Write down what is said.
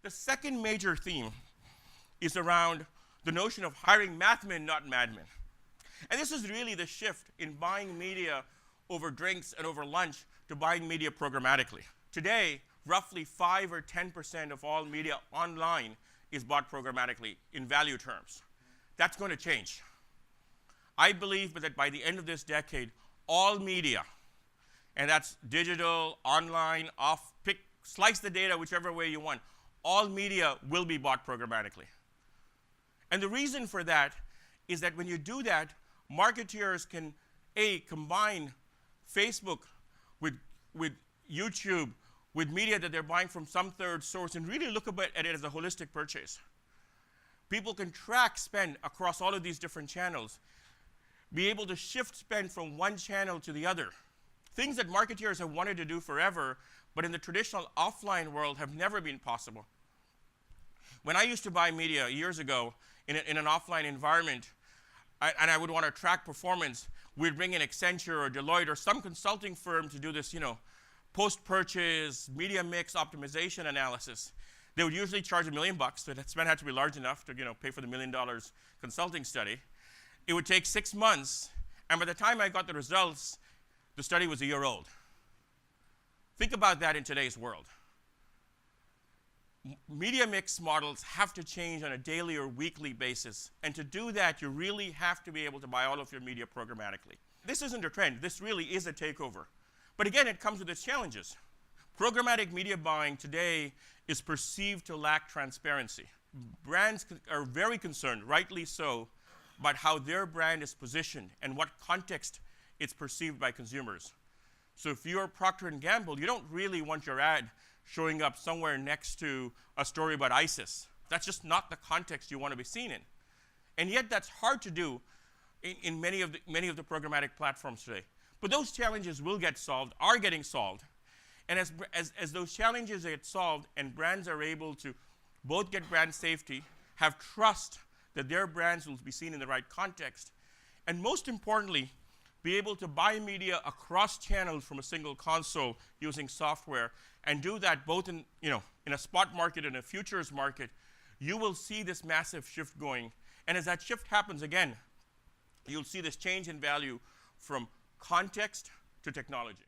The second major theme is around the notion of hiring mathmen, not madmen. And this is really the shift in buying media over drinks and over lunch to buying media programmatically. Today, roughly 5 or 10% of all media online is bought programmatically in value terms. That's going to change. I believe that by the end of this decade, all media, and that's digital, online, slice the data whichever way you want, all media will be bought programmatically. And the reason for that is that when you do that, marketeers can, A, combine Facebook with YouTube, with media that they're buying from some third source, and really look at it as a holistic purchase. People can track spend across all of these different channels, be able to shift spend from one channel to the other. Things that marketeers have wanted to do forever, but in the traditional offline world have never been possible. When I used to buy media years ago in an offline environment, and I would want to track performance, we'd bring in Accenture or Deloitte or some consulting firm to do this, post-purchase media mix optimization analysis. They would usually charge $1 million, so that spend had to be large enough to pay for the $1 million consulting study. It would take 6 months, and by the time I got the results, the study was a year old. Think about that in today's world. Media mix models have to change on a daily or weekly basis, and to do that, you really have to be able to buy all of your media programmatically. This isn't a trend. This really is a takeover. But again, it comes with its challenges. Programmatic media buying today is perceived to lack transparency. Brands are very concerned, rightly so, about how their brand is positioned and what context it's perceived by consumers. So if you're Procter & Gamble, you don't really want your ad showing up somewhere next to a story about ISIS. That's just not the context you want to be seen in. And yet that's hard to do in many of the programmatic platforms today. But those challenges will get solved, are getting solved. And as those challenges get solved and brands are able to both get brand safety, have trust that their brands will be seen in the right context, and most importantly, be able to buy media across channels from a single console using software, and do that both in a spot market and a futures market, you will see this massive shift going. And as that shift happens again, you'll see this change in value from context to technology.